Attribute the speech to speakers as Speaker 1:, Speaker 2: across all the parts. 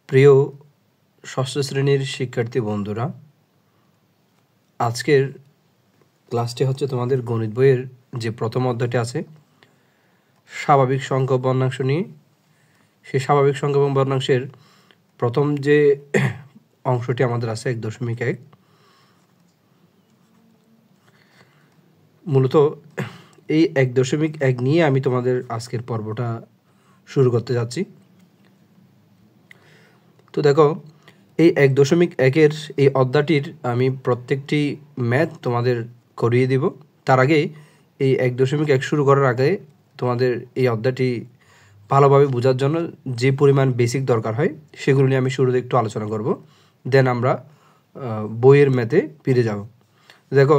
Speaker 1: প্রিয় ষষ্ঠ শ্রেণীর শিক্ষার্থী বন্ধুরা, আজকের ক্লাসটি হচ্ছে তোমাদের গণিত বইয়ের যে প্রথম অধ্যায়টি আছে স্বাভাবিক সংখ্যা ও ভগ্নাংশ নিয়ে। সেই স্বাভাবিক সংখ্যা এবং ভগ্নাংশের প্রথম যে অংশটি আমাদের আছে 1.1। মূলত এই 1.1 নিয়ে আমি তোমাদের আজকের পর্বটা শুরু করতে যাচ্ছি। তো দেখো, এই 1.1-এর এই অধ্যায়টির আমি প্রত্যেকটি ম্যাথ তোমাদের করিয়ে দিব। তার আগে এই 1.1 শুরু করার আগে তোমাদের এই অধ্যায়টি ভালোভাবে বোঝার জন্য যে পরিমাণ বেসিক দরকার হয় সেগুলো নিয়ে আমি শুরুতে একটু আলোচনা করব, দেন আমরা বইয়ের ম্যাথে ফিরে যাব। দেখো,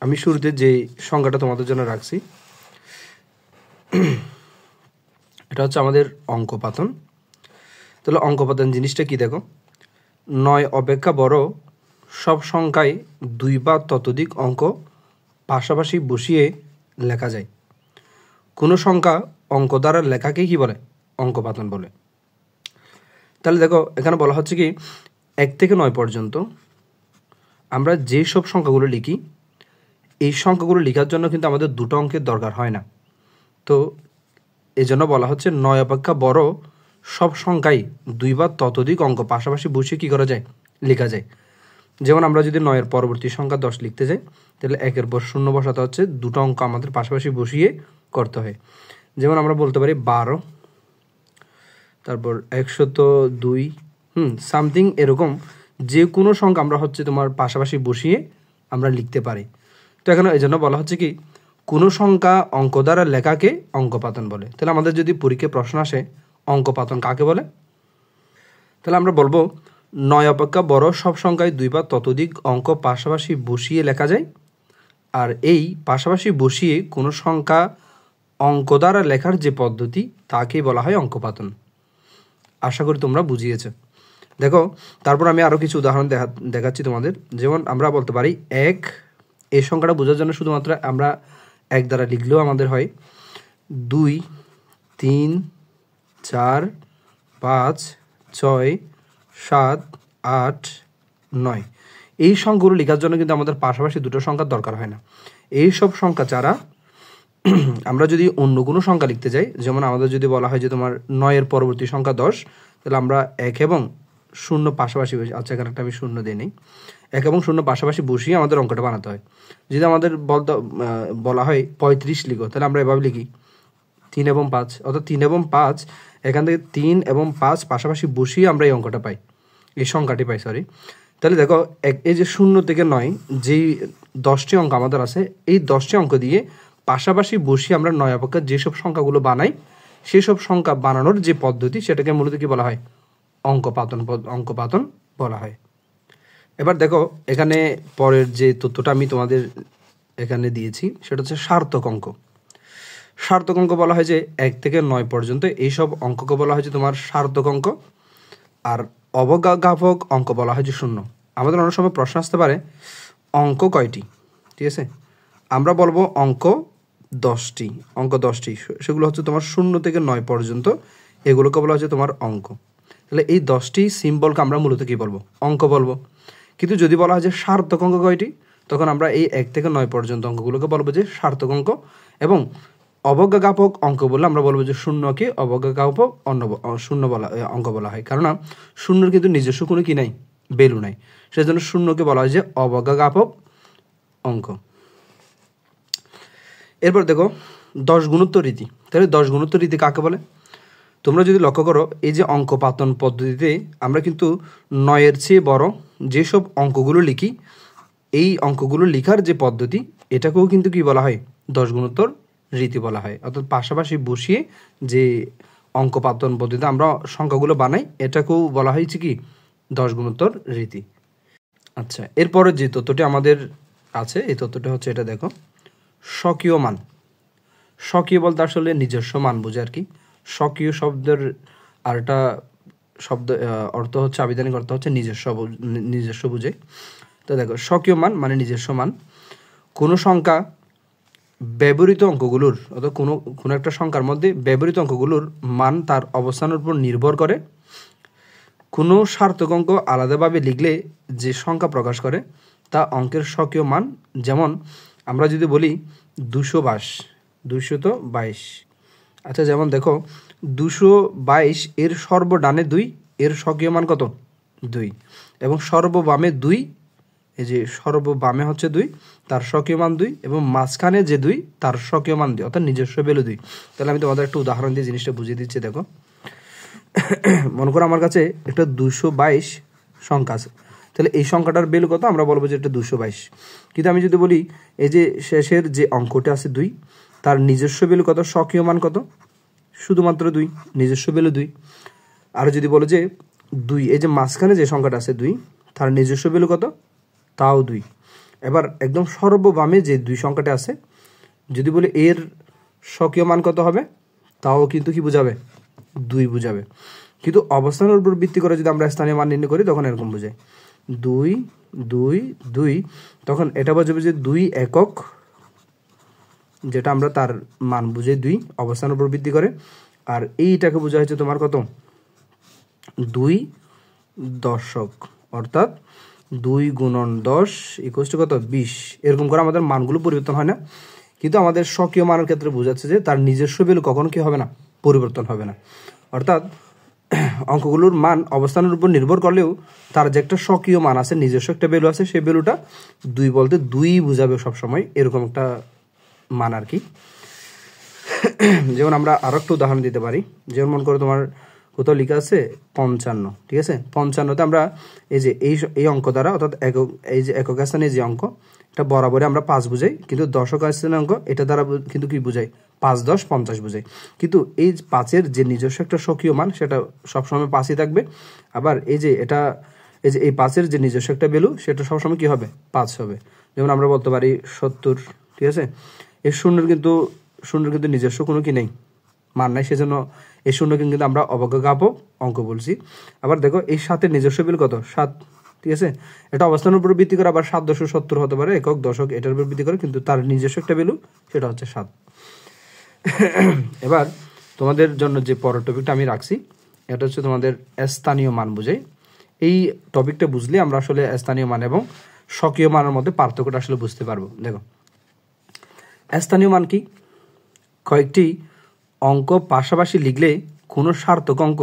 Speaker 1: আমি শুরুতে যে সংখ্যাটা তোমাদের জন্য রাখছি এটা হচ্ছে আমাদের অঙ্কপাতন। তাহলে অঙ্কপাতন জিনিসটা কি? দেখো, 9 অপেক্ষা বড় সব সংখ্যায় 2 বা ততোধিক অঙ্ক পাশাপাশি বসিয়ে লেখা যায়। কোনো সংখ্যা অঙ্ক দ্বারা লেখাকে কি বলে? অঙ্কপাতন বলে। তাহলে দেখো, এখানে বলা হচ্ছে কি 1 থেকে 9 পর্যন্ত আমরা যে সব সংখ্যাগুলো লিখি, এই সংখ্যাগুলো লেখার জন্য কিন্তু আমাদের দুটো অঙ্কের দরকার হয় না। তো এজন্য বলা হচ্ছে 9 অপেক্ষা বড় সব সংখ্যায় 2 বা ততোধিক অঙ্ক পাশাপাশি বসিয়ে কী করা যায়? লেখা যায়। যেমন আমরা যদি 9-এর পরবর্তী সংখ্যা 10 লিখতে যাই, তাহলে 1-এর পর 0 বসাতে হচ্ছে, দুটো অঙ্ক আমাদের পাশাপাশি বসিয়ে করতে হয়। যেমন আমরা বলতে পারি 12, তারপর 102, সামথিং এরকম যে কোনো সংখ্যা আমরা হচ্ছে তোমার পাশাপাশি বসিয়ে আমরা লিখতে পারি। তো এখানে এই জন্য বলা হচ্ছে কি কোনো সংখ্যা অঙ্ক দ্বারা লেখাকে অঙ্কপাতন বলে। তাহলে আমাদের যদি পরীক্ষায় প্রশ্ন আসে অঙ্কপাতন কাকে বলে, তাহলে আমরা বলবো 9 অপেক্ষা বড় সব সংখ্যায় 2 বা ততোধিক অঙ্ক পাশাপাশি বসিয়ে লেখা যায়। আর এই পাশাপাশি বসিয়ে কোনো সংখ্যা অঙ্ক দ্বারা লেখার যে পদ্ধতি তাকেই বলা হয় অঙ্কপাতন। আশা করি তোমরা বুঝিয়েছো। দেখো, তারপর আমি আরও কিছু উদাহরণ দেখাচ্ছি তোমাদের। যেমন আমরা বলতে পারি 1, এই সংখ্যাটা বোঝার জন্য শুধুমাত্র আমরা 1 দ্বারা লিখলেও আমাদের হয়। 2, 3, 4, 5, 6, 7, 8, 9 এই সংখ্যাগুলো লেখার জন্য কিন্তু আমাদের পাশাপাশি দুটো সংখ্যার দরকার হয় না। এই সব সংখ্যা ছাড়া আমরা যদি অন্য কোনো সংখ্যা লিখতে যাই, যেমন আমাদের যদি বলা হয় যে তোমার 9-এর পরবর্তী সংখ্যা 10, তাহলে আমরা 1 এবং 0 পাশাপাশি, আচ্ছা এখানে একটা আমি 0 দিই নেই, 1 এবং 0 পাশাপাশি বসিয়ে আমাদের অঙ্কটা বানাতে হয়। যদি আমাদের বলা হয় 35 লিখো, তাহলে আমরা এভাবে লিখি 3 এবং 5, অর্থাৎ 3 এবং 5, এখান থেকে 3 এবং 5 পাশাপাশি বসিয়ে আমরা এই অঙ্কটা পাই, এই সংখ্যাটি পাই, সরি। তাহলে দেখো, এই যে 0 থেকে 9 যেই 10টি অঙ্ক আমাদের আছে, এই 10টি অঙ্ক দিয়ে পাশাপাশি বসিয়ে আমরা 9 অপেক্ষা যেসব সংখ্যাগুলো বানাই, সেসব সংখ্যা বানানোর যে পদ্ধতি সেটাকে মূলত কি বলা হয়? অঙ্কপাতন বলা হয়। এবার দেখো, এখানে পরের যে তথ্যটা আমি তোমাদের এখানে দিয়েছি সেটা হচ্ছে সার্থক অঙ্ক। সার্থক অঙ্ক বলা হয় যে 1 থেকে 9 পর্যন্ত এইসব অঙ্ককে বলা হয় যে তোমার সার্থক অঙ্ক। আর অবজ্ঞাপক অঙ্ক বলা হয় যে 0। আমাদের অনেক সময় প্রশ্ন আসতে পারে অঙ্ক কয়টি? ঠিক আছে, আমরা বলবো অঙ্ক 10টি। অঙ্ক 10টি, সেগুলো হচ্ছে তোমার 0 থেকে 9 পর্যন্ত, এগুলোকে বলা হচ্ছে তোমার অঙ্ক। তাহলে এই 10টি সিম্বলকে আমরা মূলত কী বলবো? অঙ্ক বলবো। কিন্তু যদি বলা হয় যে সার্থক অঙ্ক কয়টি, তখন আমরা এই 1 থেকে 9 পর্যন্ত অঙ্কগুলোকে বলবো যে সার্থক অঙ্ক। এবং অবজ্ঞাপক অঙ্ক বললে আমরা বলবো যে 0কে অবজ্ঞাপক অঙ্ক বলা হয়। কারণ 0-র কিন্তু নিজস্ব কোনো কি নাই, ভ্যালু নাই, সেজন্য 0কে বলা হয় যে অবজ্ঞাপক অঙ্ক। এরপর দেখো 10 গুণোত্তর রীতি। তাহলে 10 গুণোত্তর রীতি কাকে বলে? তোমরা যদি লক্ষ্য করো, এই যে অঙ্কপাতন পদ্ধতিতে আমরা কিন্তু 9-এর চেয়ে বড় যেসব অঙ্কগুলো লিখি, এই অঙ্কগুলো লেখার যে পদ্ধতি এটাকেও কিন্তু কি বলা হয়? 10 গুণোত্তর রীতি বলা হয়। অর্থাৎ পাশাপাশি বসিয়ে যে অঙ্কপাতন পদ্ধতিতে আমরা সংখ্যাগুলো বানাই, এটাকেও বলা হয়েছে কি 10 গুণোত্তর রীতি। আচ্ছা, এরপরে যে তথ্যটি আমাদের আছে, এই তথ্যটা হচ্ছে এটা। দেখো, স্বকীয় মান। স্বকীয় বলতে আসলে নিজস্ব মান বোঝে আর কি। স্বকীয় শব্দের আরেকটা শব্দ অর্থ হচ্ছে, আবিধানিক অর্থ হচ্ছে নিজস্ব বুঝে। তো দেখো, স্বকীয় মান মানে নিজস্ব মান। কোনো সংখ্যা ব্যবহৃত অঙ্কগুলোর, অর্থাৎ কোনো একটা সংখ্যার মধ্যে ব্যবহৃত অঙ্কগুলোর মান তার অবস্থানের উপর নির্ভর করে কোনো সার্থক অঙ্ক আলাদাভাবে লিখলে যে সংখ্যা প্রকাশ করে তা অঙ্কের স্বকীয় মান। যেমন আমরা যদি বলি 222, আচ্ছা যেমন দেখো 222 এর সর্বডানে 2, এর স্বকীয় মান কত? 2, এবং সর্ববামে 2, এই যে সর্ববামে হচ্ছে 2, তার স্বকীয় মান 2, এবং মাঝখানে যে 2 তার স্বকীয় মান 2, অর্থাৎ নিজস্ব ভ্যালু 2। তাহলে আমি তোমাদের একটা উদাহরণ দিয়ে জিনিসটা বুঝিয়ে দিচ্ছি। দেখো মনে করো আমার কাছে একটা 222 সংখ্যা আছে, তাহলে এই সংখ্যাটার ভ্যালু কত? আমরা বলবো যে এটা 222। কিন্তু আমি যদি বলি এই যে শেষের যে অঙ্কটা আছে 2, তার নিজস্ব ভ্যালু কত? স্বকীয় মান কত? শুধুমাত্র 2, নিজস্ব ভ্যালু 2। আর যদি বলো যে 2, এই যে মাঝখানে যে সংখ্যাটা আছে 2, তার নিজস্ব ভ্যালু কত? তাও 2। এবার একদম সর্ববামে যে 2 সংখ্যাটা আছে, যদি বলি এর স্বকীয় মান কত হবে? তাও কিন্তু কি বোঝাবে? 2 বোঝাবে। কিন্তু অবস্থানের উপর ভিত্তি করে যদি আমরা স্থানীয় মান নির্ণয় করি তখন এরকম বোঝায় 2, 2, 2, তখন এটা বোঝাবে যে 2 একক, যেটা আমরা তার মান বুঝে 2 অবস্থানের উপর ভিত্তি করে। আর এইটাকে বোঝা হচ্ছে তোমার কত? 2 দশক, অর্থাৎ 2 গুণন 10 ইকুয়াল টু কত? 20। এরকম করে আমাদের মানগুলো পরিবর্তন হয় না, কিন্তু আমাদের স্বকীয় মানের ক্ষেত্রে বোঝাচ্ছে যে তার নিজস্ব ভ্যালু কখনো কি হবে না? পরিবর্তন হবে না। অর্থাৎ অঙ্কগুলোর মান অবস্থানের উপর নির্ভর করলেও তার যে একটা স্বকীয় মান আছে, নিজস্ব একটা ভ্যালু আছে, সেই ভ্যালুটা 2 বলতে 2 বোঝাবে সবসময়, এরকম একটা মান আর কি। যেমন আমরা আরো একটা উদাহরণ দিতে পারি। যেমন মনে করো তোমার কোথাও লেখা আছে 55, ঠিক আছে? 55তে আমরা এই যে এই অঙ্ক দ্বারা, অর্থাৎ একক, এই যে একক স্থানে যে অঙ্ক, এটা বরাবরই আমরা 5 বুঝাই, কিন্তু দশক স্থানের অঙ্ক এটা দ্বারা কিন্তু কি বুঝাই? 5, 10, 50 বুঝাই। কিন্তু এই 5-এর যে নিজস্ব একটা স্বকীয় মান সেটা সবসময় 5ই থাকবে। আবার এই যে এটা, এই যে এই 5-এর যে নিজস্ব একটা ভ্যালু সেটা সবসময় কি হবে? 5 হবে। যেমন আমরা বলতে পারি 70, ঠিক আছে? এই শূন্যের কিন্তু নিজস্ব কোনো কি নেই, মান নাই, সেজন্য এই শূন্য কিন্তু আমরা অবজ্ঞাপক অঙ্ক বলছি। আবার দেখো এই 7-এর নিজস্ব ভ্যালু কত? 7, ঠিক আছে? এটা অবস্থানের উপর ভিত্তি করে আবার 7.70 হতে পারে, একক, দশক, এটার উপর ভিত্তি করে, কিন্তু তার নিজস্ব একটা ভ্যালু সেটা হচ্ছে 7। এবার তোমাদের জন্য যে পরের টপিকটা আমি রাখছি, এটা হচ্ছে তোমাদের স্থানীয় মান বুঝাই। এই টপিকটা বুঝলে আমরা আসলে স্থানীয় মান এবং স্বকীয় মানের মধ্যে পার্থক্যটা আসলে বুঝতে পারবো। দেখো স্থানীয় মান কি? কয়েকটি অঙ্ক পাশাপাশি লিখলে কোনো সার্থক অঙ্ক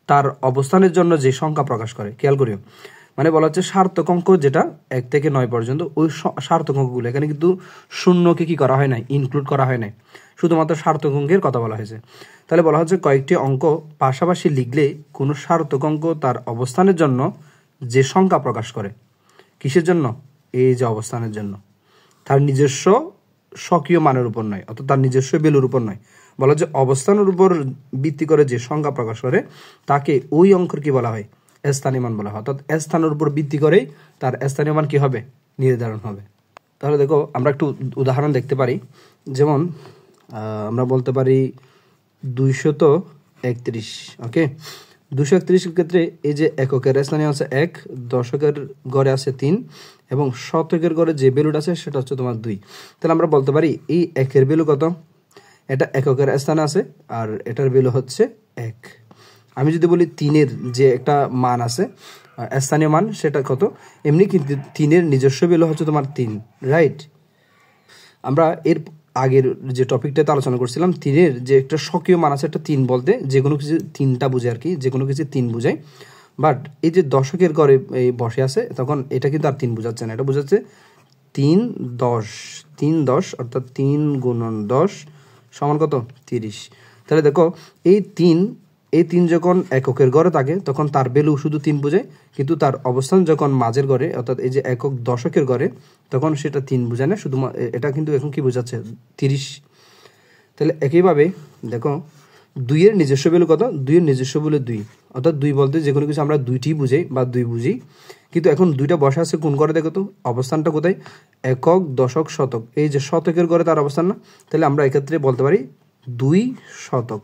Speaker 1: তার অবস্থানের জন্য যে সংখ্যা প্রকাশ করে, খেয়াল করিও, মানে বলা হচ্ছে সার্থক অঙ্ক যেটা 1 থেকে 9 পর্যন্ত, ওই সার্থক অঙ্কগুলো, এখানে কিন্তু শূন্যকে কি করা হয় নাই? ইনক্লুড করা হয় নাই, শুধুমাত্র সার্থক অঙ্কের কথা বলা হয়েছে। তাহলে বলা হচ্ছে কয়েকটি অঙ্ক পাশাপাশি লিখলে কোনো সার্থক অঙ্ক তার অবস্থানের জন্য যে সংখ্যা প্রকাশ করে, কিসের জন্য? এই যে অবস্থানের জন্য, তার নিজস্ব স্বকীয় মানের উপর নয়, অর্থাৎ তার নিজস্ব ভ্যালুর উপর নয়। বলা যে অবস্থানের উপর ভিত্তি করে যে সংখ্যা প্রকাশ করে তাকে ওই অঙ্কের কি বলা হয়? স্থানীয় মান বলা হয়। অর্থাৎ স্থানের উপর ভিত্তি করেই তার স্থানীয় মান কি হবে? নির্ধারণ হবে। তাহলে দেখো আমরা একটু উদাহরণ দেখতে পারি। যেমন আমরা বলতে পারি 231, ওকে? 231 ক্ষেত্রে এই যে এককের স্থানীয় আছে 1, দশকের গড়ে আছে 3, এবং শতকের গড়ে যে ভ্যালুটা আছে সেটা হচ্ছে তোমার 2। তাহলে আমরা বলতে পারি এই 1-এর ভ্যালু কত? এটা এককের স্থানে আছে আর এটার ভ্যালু হচ্ছে 1। আমি যদি বলি 3-এর যে একটা মান আছে, স্থানীয় মান, সেটা কত? এমনি কিন্তু 3-এর নিজস্ব ভ্যালু হচ্ছে তোমার 3, রাইট? আমরা এর আগের যে টপিকটাতে আলোচনা করছিলাম, 3-এর যে একটা স্বকীয় মান আছে, একটা 3 বলতে যে কোনো কিছু 3টা বোঝায় আর কি, যে কোনো কিছু 3 বোঝায়। বাট এই যে দশকের ঘরে এই বসে আছে, তখন এটা কিন্তু আর 3 বোঝাচ্ছে না, এটা বোঝাচ্ছে 3, 10, 3, 10, অর্থাৎ 3 গুণন 10 সমান কত? 30। তাহলে দেখো এই 3 যখন এককের ঘরে থাকে তখন তার ভ্যালু শুধু 3 বোঝায়, কিন্তু তার অবস্থান যখন মাঝের ঘরে, অর্থাৎ এই যে একক দশকের ঘরে, তখন সেটা 3 বোঝায় না, শুধু এটা কিন্তু এখন কি বোঝাচ্ছে? 30। তাহলে একইভাবে দেখো 2-এর নিজস্ব ভ্যালু কত? 2-এর নিজস্ব ভ্যালু 2, অর্থাৎ 2 বলতে যে কোনো কিছু আমরা 2টি বুঝাই বা 2 বুঝি, কিন্তু এখন 2টা বসা আছে কোন ঘরে? দেখো তো অবস্থানটা কোথায়? একক, দশক, শতক, এই যে শতকের ঘরে তার অবস্থান না। তাহলে আমরা এক্ষেত্রে বলতে পারি 2 শতক,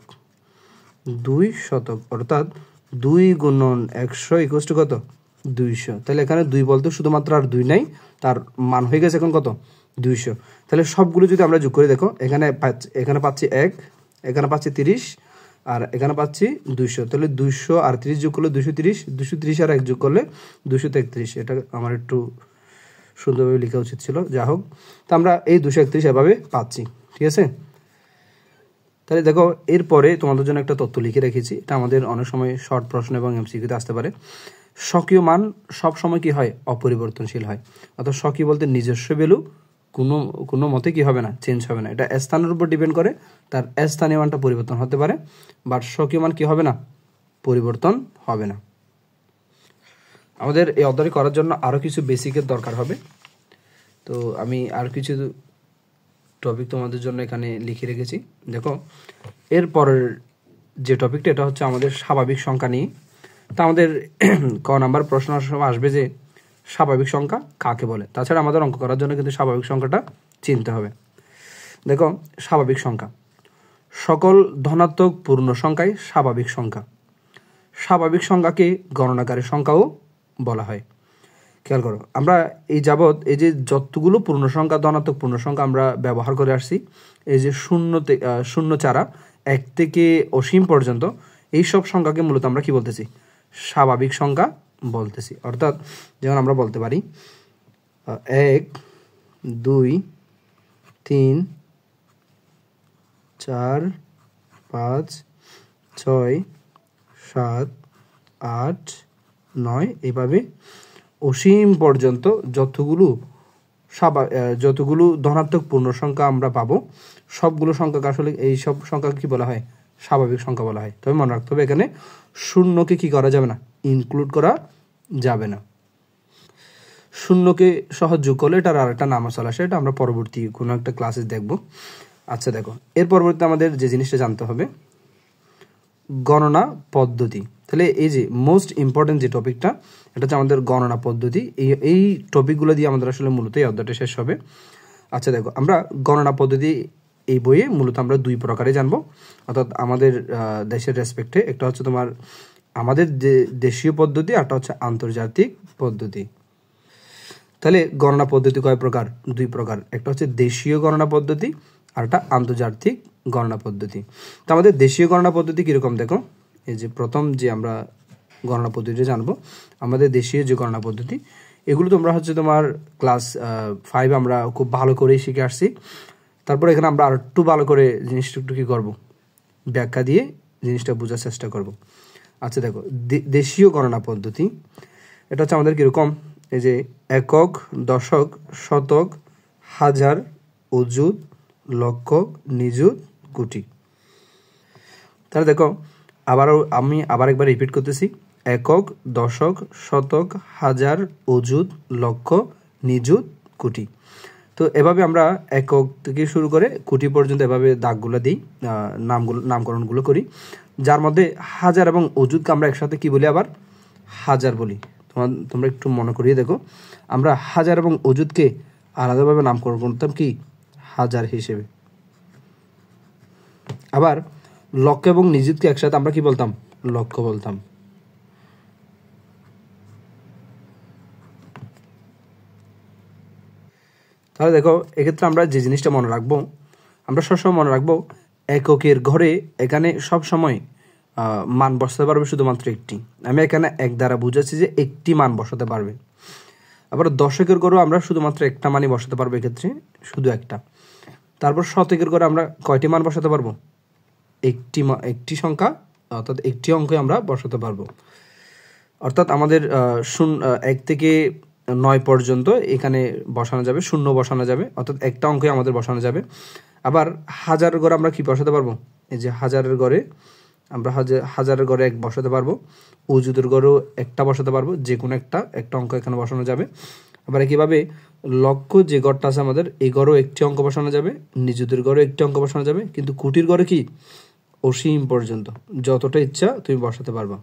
Speaker 1: 2 শতক, অর্থাৎ 2 গুণন 100 ইকুয়াল টু কত? 200। তাহলে এখানে 2 বলতে শুধুমাত্র আর 2 নাই, তার মান হয়ে গেছে এখন কত? 200। তাহলে সবগুলো যদি আমরা যোগ করে দেখো, এখানে পাচ্ছি 1, এখানে পাচ্ছি 30, আর এখানে পাচ্ছি 200, তাহলে 200 আর 30 যোগ করলে 230, 230 আর 1 যোগ করলে 233। এটা আমার একটু সুন্দরভাবে লেখা উচিত ছিল, যা হোক। তো আমরা এই 231 এভাবে পাচ্ছি, ঠিক আছে। তাহলে দেখো, এরপরে তোমাদের জন্য একটা তথ্য লিখে রেখেছি, এটা আমাদের অনেক সময় শর্ট প্রশ্ন এবং এমসিকিউতে আসতে পারে। স্বকীয় মান সব সময় কি হয়? অপরিবর্তনশীল হয়। অর্থাৎ স্বকীয় বলতে নিজস্ব ভ্যালু কোনো মতে কি হবে না, চেঞ্জ হবে না। এটা স্থানের উপর ডিপেন্ড করে, তার স্থানীয় মানটা পরিবর্তন হতে পারে, বাট স্বকীয় মান কি হবে না, পরিবর্তন হবে না। আমাদের এই অধ্যায় করার জন্য আরও কিছু বেসিকের দরকার হবে। তো আমি আর কিছু টপিক তোমাদের জন্য এখানে লিখে রেখেছি। দেখো, এরপরের যে টপিকটা, এটা হচ্ছে আমাদের স্বাভাবিক সংখ্যা নিয়ে। তা আমাদের ক নাম্বার প্রশ্ন আসবে যে স্বাভাবিক সংখ্যা কাকে বলে। তাছাড়া আমাদের অঙ্ক করার জন্য কিন্তু স্বাভাবিক সংখ্যাটা চিনতে হবে। দেখো, স্বাভাবিক সংখ্যা, সকল ধনাত্মক পূর্ণ সংখ্যাই স্বাভাবিক সংখ্যা। স্বাভাবিক সংখ্যাকে গণনাকারী সংখ্যাও বলা হয়। খেয়াল করো, আমরা এই যাবৎ এই যে যতগুলো পূর্ণ সংখ্যা, ধনাত্মক পূর্ণ সংখ্যা আমরা ব্যবহার করে আসছি, এই যে শূন্য ছাড়া 1 থেকে অসীম পর্যন্ত, এই সব সংখ্যাকে মূলত আমরা কি বলতেছি? স্বাভাবিক সংখ্যা বলতেছি। অর্থাৎ যেমন আমরা বলতে পারি 1, 2, 3, 4, 5, 6, 7, 8, 9, এইভাবে অসীম পর্যন্ত যতগুলো ধনাত্মক পূর্ণ সংখ্যা আমরা পাবো, সবগুলো সংখ্যাকে আসলে এই সব সংখ্যাকে কি বলা হয়? স্বাভাবিক সংখ্যা বলা হয়। তবে মনে রাখতে হবে, এখানে শূন্যকে কি করা যাবে না, ইনক্লুড করা যাবে না। শূন্যকে সহজ যোগ করলে এটার আর একটা নাম চলে আসে, এটা আমরা পরবর্তী কোনো একটা ক্লাসে দেখব। আচ্ছা দেখো, এর পরবর্তীতে আমাদের যে জিনিসটা জানতে হবে, গণনা পদ্ধতি। তাহলে এই যে মোস্ট ইম্পর্টেন্ট যে টপিকটা, এটা হচ্ছে আমাদের গণনা পদ্ধতি। এই টপিকগুলো দিয়ে আমাদের আসলে মূলত এই অধ্যায়টা শেষ হবে। আচ্ছা দেখো, আমরা গণনা পদ্ধতি এই বইয়ে মূলত আমরা 2 প্রকারে জানবো। অর্থাৎ আমাদের দেশের রেসপেক্টে একটা হচ্ছে তোমার আমাদের দেশীয় পদ্ধতি, আর একটা হচ্ছে আন্তর্জাতিক পদ্ধতি। তাহলে গণনা পদ্ধতি কয় প্রকার? 2 প্রকার। একটা হচ্ছে দেশীয় গণনা পদ্ধতি, আর একটা আন্তর্জাতিক গণনা পদ্ধতি। তো আমাদের দেশীয় গণনা পদ্ধতি কীরকম দেখো, এই যে প্রথম যে আমরা গণনা পদ্ধতিটা জানবো, আমাদের দেশীয় যে গণনা পদ্ধতি, এগুলো তোমরা হচ্ছে তোমার ক্লাস 5 আমরা খুব ভালো করেই শিখে আসছি। তারপর এখানে আমরা আর একটু ভালো করে জিনিসটা একটু কী করবো, ব্যাখ্যা দিয়ে জিনিসটা বোঝার চেষ্টা করব। আচ্ছা দেখো, দেশীয় গণনা পদ্ধতি, এটা হচ্ছে আমাদের কীরকম, এই যে একক, দশক, শতক, হাজার, অযুত, লক্ষ, নিযুত, কোটি। তাহলে দেখো, আমি আবার একবার রিপিট করতেছি, একক, দশক, শতক, হাজার, অযুত, লক্ষ, নিযুত, কোটি। তো এভাবে আমরা একক থেকে শুরু করে কোটি পর্যন্ত এভাবে দাগগুলো দিই, নামকরণগুলো করি, যার মধ্যে হাজার এবং অযুতকে আমরা একসাথে কি বলি, আবার হাজার বলি। তোমরা একটু মনে করিয়ে দেখো, আমরা হাজার এবং অযুতকে আলাদাভাবে নামকরণ করতাম কি, হাজার হিসেবে। আবার লক্ষ এবং নিযুতকে একসাথে আমরা কি বলতাম, লক্ষ বলতাম। তাহলে দেখো, এক্ষেত্রে আমরা যে জিনিসটা মনে রাখবো, আমরা সবসময় মনে রাখবো এককের ঘরে এখানে সবসময় মান বসাতে পারবে শুধুমাত্র একটি। আমি এখানে 1 দ্বারা বুঝাচ্ছি যে একটি মান বসাতে পারবে। আবার দশকের ঘরেও আমরা শুধুমাত্র একটা মানই বসাতে পারবো, এক্ষেত্রে শুধু একটা। তারপর শতকের ঘরে আমরা কয়টি মান বসাতে পারবো, একটি সংখ্যা, অর্থাৎ একটি অঙ্কে আমরা বসাতে পারবো। অর্থাৎ আমাদের 1 থেকে 9 পর্যন্ত এখানে বসানো যাবে, শূন্য বসানো যাবে, অর্থাৎ একটা অঙ্কে আমাদের বসানো যাবে। আবার হাজারের ঘরে আমরা কি বসাতে পারবো, এই যে হাজারের ঘরে আমরা হাজারের ঘরে 1 বসাতে পারবো, অযুতের ঘরেও একটা বসাতে পারবো, যে কোনো একটা অঙ্ক এখানে বসানো যাবে। আবার একইভাবে লক্ষ যে ঘরটা আছে আমাদের, এই ঘরেও একটি অঙ্ক বসানো যাবে, নিযুতের ঘরেও একটি অঙ্ক বসানো যাবে, কিন্তু কোটির ঘরে কি অসীম পর্যন্ত যতটা ইচ্ছা তুমি বসাতে পারবা।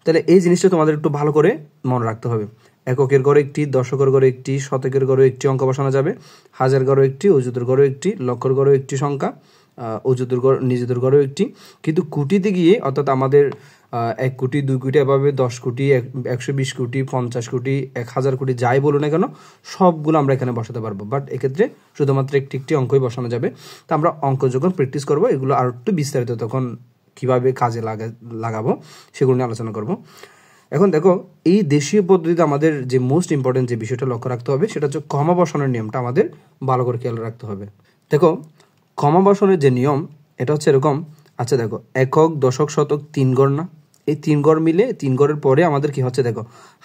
Speaker 1: তাহলে এই জিনিসটা তোমাদের একটু ভালো করে মনে রাখতে হবে। এককের ঘরে একটি, দশকের ঘরে একটি, শতকের ঘরে একটি অঙ্ক বসানো যাবে, হাজার ঘরে একটি, অযুতের ঘরে একটি, লক্ষের ঘরে একটি সংখ্যা, অযুতের ঘর, নিজেদের ঘরেও একটি। কিন্তু কোটিতে গিয়ে, অর্থাৎ আমাদের 1 কোটি 2 কোটি এভাবে 10 কোটি 120 কোটি 50 কোটি 1000 কোটি যাই বলো না কেন সবগুলো আমরা এখানে বসাতে পারবো। বাট এক্ষেত্রে শুধুমাত্র একটি একটি অঙ্কই বসানো যাবে। তো আমরা অঙ্ক যখন প্র্যাকটিস করবো এগুলো আর একটু বিস্তারিত তখন কিভাবে কাজে লাগাবো সেগুলো নিয়ে আলোচনা করব। এখন দেখো এই দেশীয় পদ্ধতিতে আমাদের যে মোস্ট ইম্পর্টেন্ট যে বিষয়টা লক্ষ্য রাখতে হবে সেটা হচ্ছে কমা বসানোর নিয়মটা আমাদের ভালো করে খেয়াল রাখতে হবে। দেখো কমা বসানোর যে নিয়ম এটা হচ্ছে এরকম। আচ্ছা দেখো একক দশক শতক 3 গড় না, এই 3 গড় মিলে 3 গড়ের পরে আমাদের কি হচ্ছে দেখো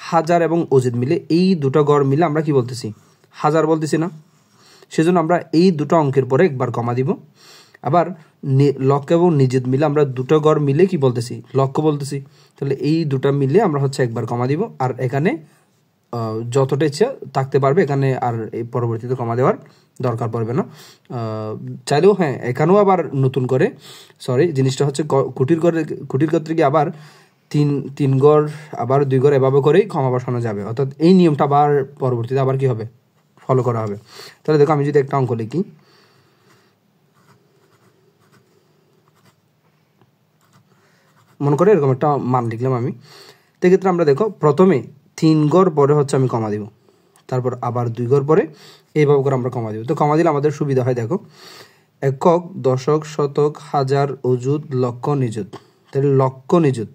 Speaker 1: হাজার এবং অযুত মিলে এই দুটো গড় মিলে আমরা কি বলতেছি হাজার বলতেছি না, সেজন্য আমরা এই দুটো অঙ্কের পরে একবার কমা দিব। আবার লক্ষ এবং নিযুত মিলে আমরা দুটো গড় মিলে কি বলতেছি লক্ষ বলতেছি, তাহলে এই দুটো মিলে আমরা হচ্ছে একবার কমা দিব। আর এখানে যতটা ইচ্ছা থাকতে পারবে, এখানে আর এই পরবর্তীতে কমা দেওয়ার দরকার পড়বে না। চাইলেও হ্যাঁ এখানেও আবার নতুন করে জিনিসটা হচ্ছে কুটির ক্ষেত্রে গিয়ে আবার তিন গড় আবার 2 গড় এভাবে করেই কমা বসানো যাবে, অর্থাৎ এই নিয়মটা আবার পরবর্তীতে আবার কি হবে ফলো করা হবে। তাহলে দেখো আমি যদি একটা অঙ্ক লিখি, মনে করে এরকম একটা মান লিখলাম আমি। সেক্ষেত্রে আমরা দেখো প্রথমে 3 গড় পরে হচ্ছে আমি কমা দিব, তারপর আবার 2 গড় পরে এইভাবে করে আমরা কমা দিব। তো কমা দিলে আমাদের সুবিধা হয়। দেখো একক দশক শতক হাজার অযুত লক্ষ নিযুত, তাহলে লক্ষ নিযুত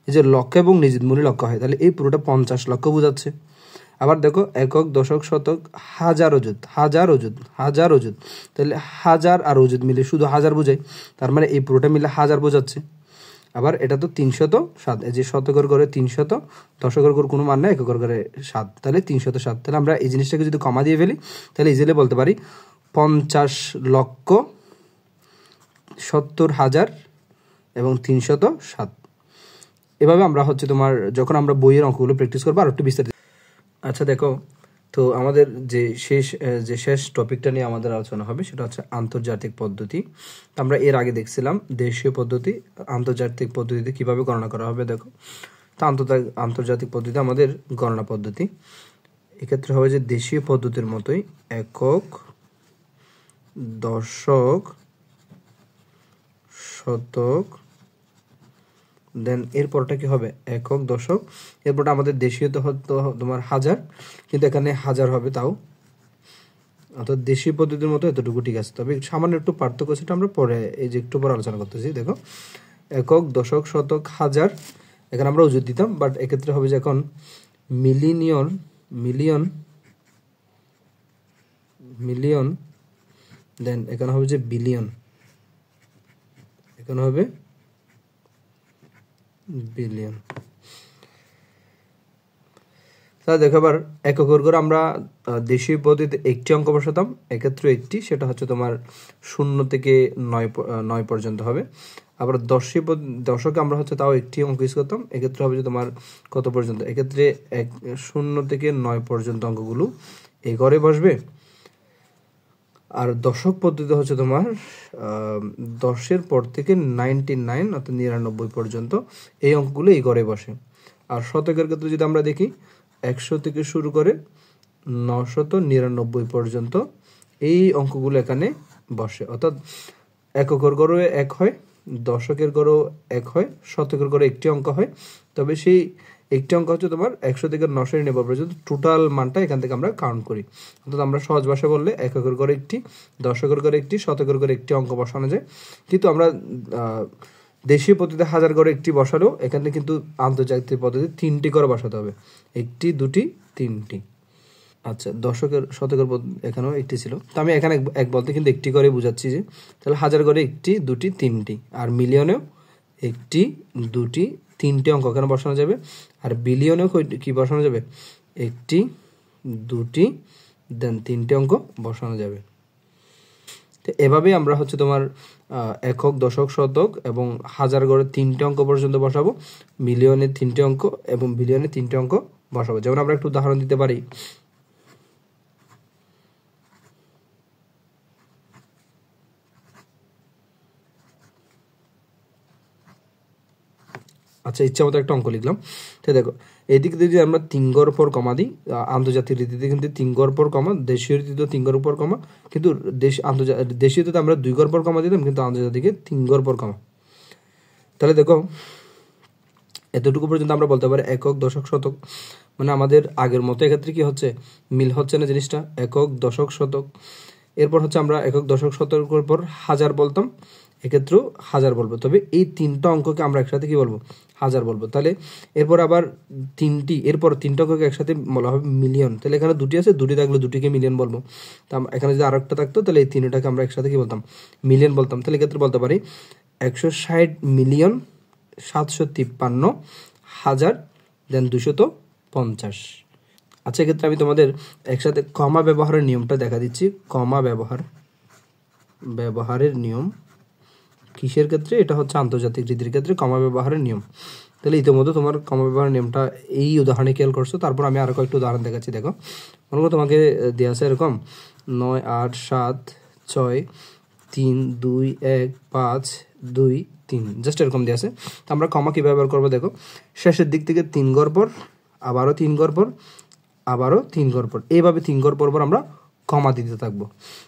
Speaker 1: এই যে লক্ষ এবং নিযুত মূলে লক্ষ হয়, তাহলে এই পুরোটা 50 লক্ষ বোঝাচ্ছে। আবার দেখো একক দশক শতক হাজার অযুত তাহলে হাজার আর অযুত মিলে শুধু হাজার বোঝায়, তার মানে এই পুরোটা মিলে হাজার বোঝাচ্ছে। আবার এটা তো 307, এই যে শতকের ঘরে 300, দশকের ঘর কোনো মান নেই, এককের ঘরে 7, তাহলে 307। তাহলে আমরা এই জিনিসটাকে যদি কমা দিয়ে ফেলি তাহলে ইজিলি বলতে পারি 50,70,000 এবং 307। এভাবে আমরা হচ্ছে তোমার যখন আমরা বইয়ের অঙ্কগুলো প্র্যাকটিস করবো আর একটু বিস্তারিত। আচ্ছা দেখো তো আমাদের যে শেষ টপিকটা নিয়ে আমাদের আলোচনা হবে সেটা হচ্ছে আন্তর্জাতিক পদ্ধতি। আমরা এর আগে দেখছিলাম দেশীয় পদ্ধতি, আন্তর্জাতিক পদ্ধতিতে কিভাবে গণনা করা হবে। দেখো তো আন্তর্জাতিক পদ্ধতি আমাদের গণনা পদ্ধতি, এক্ষেত্রে হবে যে দেশীয় পদ্ধতির মতোই একক দশক শতক, দেন এরপরটা কি হবে একক দশক, এরপরটা আমাদের দেশীয় তো তোমার হাজার, কিন্তু এখানে হাজার হবে তাও, অর্থাৎ দেশীয় পদ্ধতির মতো এতটুকু ঠিক আছে। তবে সামান্য একটু পার্থক্য সেটা আমরা পরে এই যে একটু পরে আলোচনা করতেছি। দেখো একক দশক শতক হাজার, এখানে আমরা অযুত দিতাম, বাট এক্ষেত্রে হবে যে এখন মিলিয়ন, দেন এখানে হবে যে বিলিয়ন, এখানে হবে বিলিয়ন। তাহলে দেখো আবার এককের ঘরে আমরা দেশীয় পদ্ধতিতে একটি অঙ্ক বসাতাম, এক্ষেত্রে একটি, সেটা হচ্ছে তোমার 0 থেকে 9 পর্যন্ত হবে। আবার দশকে আমরা হচ্ছে তাও একটি অঙ্ক ইউজ করতাম, এক্ষেত্রে হবে যে তোমার কত পর্যন্ত, এক্ষেত্রে 0 থেকে 9 পর্যন্ত অঙ্কগুলো এই ঘরে বসবে। আর দশক পদ্ধতি হচ্ছে তোমার 10-এর পর থেকে 99 অর্থাৎ 99 পর্যন্ত এই অঙ্কগুলো এই ঘরে বসে। আর শতকের ক্ষেত্রে যদি আমরা দেখি 100 থেকে শুরু করে 999 পর্যন্ত এই অঙ্কগুলো এখানে বসে, অর্থাৎ এককের গড়েও 1 হয়, দশকের গড়েও 1 হয়, শতকের গড়ে একটি অঙ্ক হয়। তবে সেই একটি অঙ্ক হচ্ছে তোমার 100 থেকে 999 পর্যন্ত টোটাল মানটা এখান থেকে আমরা কাউন্ট করি। অর্থাৎ আমরা সহজ ভাষায় বললে এককের গড়ে একটি, দশকের গড়ে একটি, শতকের গড়ে একটি অঙ্ক বসানো যায়। কিন্তু আমরা দেশীয় পদ্ধতিতে হাজার গড়ে একটি বসালেও এখানে কিন্তু আন্তর্জাতিক পদ্ধতি 3টি করে বসাতে হবে, 1টি 2টি 3টি। আচ্ছা শতকের এখানেও একটি ছিল, তো আমি এখানে এক বলতে কিন্তু একটি করে বুঝাচ্ছি যে তাহলে হাজার গড়ে 1টি 2টি 3টি, আর মিলিয়নেও 1টি 2টি 3টে অঙ্ক এখানে বসানো যাবে। আর বিলিয়নেও কি বসানো যাবে 1টি 2টি দেন 3টে অঙ্ক বসানো যাবে। তো এভাবেই আমরা হচ্ছে তোমার একক দশক শতক এবং হাজার গড়ে 3টে অঙ্ক পর্যন্ত বসাবো, মিলিয়নে 3টে অঙ্ক এবং বিলিয়নে 3টে অঙ্ক বসাবো। যেমন আমরা একটু উদাহরণ দিতে পারি। আচ্ছা ইচ্ছা মতো একটা অঙ্ক লিখলাম। তো দেখো এদিকে যদি আমরা 3 গড় পর কমা দিই, আন্তর্জাতিক রীতিতে কিন্তু 3 গড় পর কমা, দেশীয় রীতিতে 3 গড় পর কমা, কিন্তু দেশীয়তে আমরা 2 গড় পর কমা দিতাম, কিন্তু আন্তর্জাতিকে 3 গড় পর কমা। তাহলে দেখো এতটুকু পর্যন্ত আমরা বলতে পারি একক, দশক, শতক। মানে আমাদের আগের মতো এক্ষেত্রে কি হচ্ছে, মিল হচ্ছে না জিনিসটা, একক, দশক, শতক। এরপর হচ্ছে আমরা একক, দশক, শতকের পর হাজার বলতাম, এক্ষেত্রেও হাজার বলবো। তবে এই তিনটা অঙ্ককে আমরা একসাথে কি বলবো, হাজার বলবো। তাহলে এরপর আবার এরপর তিনটা অঙ্ককে একসাথে বলা হবে মিলিয়ন। তাহলে এখানে দুটি আছে, দুটি থাকলে দুটিকে মিলিয়ন বলবো। তা এখানে যদি আর একটা থাকতো তাহলে এই তিনটাকে আমরা একসাথে কি বলতাম, মিলিয়ন বলতাম। তাহলে এক্ষেত্রে বলতে পারি 160,753,000 দেন 250। আচ্ছা, এক্ষেত্রে আমি তোমাদের একসাথে কমা ব্যবহারের নিয়মটা দেখা দিচ্ছি। কমা ব্যবহারের নিয়ম কিসের ক্ষেত্রে, এটা হচ্ছে আন্তর্জাতিক রীতির ক্ষেত্রে কমা ব্যবহারের নিয়ম। তাহলে ইতিমধ্যে তোমার কমা ব্যবহারের নিয়মটা এই উদাহরণে খেয়াল করছো। তারপর আমি আরো কয়েকটা উদাহরণ দেখাচ্ছি। দেখো, মনে করো তোমাকে দেওয়া আছে এরকম 9, 8, 7, 6, 3, 2, 1, 5, 2, 3, জাস্ট এরকম দেওয়া আছে। তো আমরা কমা কীভাবে ব্যবহার করবো দেখো, শেষের দিক থেকে 3 ঘর পর, আবারও 3 ঘর পর, আবারও 3 ঘর পর, এইভাবে 3 ঘর পর আমরা কমা দিতে থাকবো।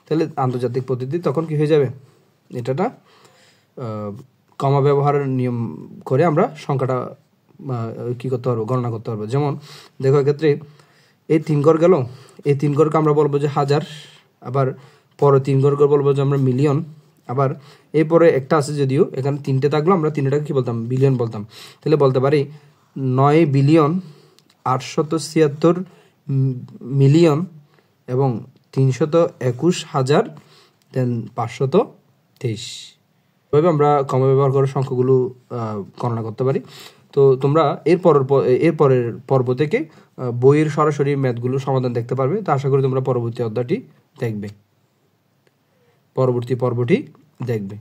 Speaker 1: তাহলে আন্তর্জাতিক পদ্ধতি তখন কি হয়ে যাবে, এটা কমা ব্যবহারের নিয়ম করে আমরা সংখ্যাটা কি করতে পারবো, গণনা করতে পারবো। যেমন দেখো, এক্ষেত্রে এই 3 ঘর গেল, এই 3 ঘরকে আমরা বলবো যে হাজার, আবার পরে 3 ঘর বলবো যে আমরা মিলিয়ন, আবার এরপরে একটা আছে, যদিও এখানে 3টে থাকলো, আমরা 3টাকে কি বলতাম, বিলিয়ন বলতাম। তাহলে বলতে পারি 9,876,000,000 এবং 321,000 দেন 523। এভাবে আমরা কমা ব্যবহার করে সংখ্যাগুলো গণনা করতে পারি। তো তোমরা এরপরের পর্ব থেকে বইয়ের সরাসরি ম্যাথগুলো সমাধান দেখতে পারবে। তো আশা করি তোমরা পরবর্তী পর্বটি দেখবে।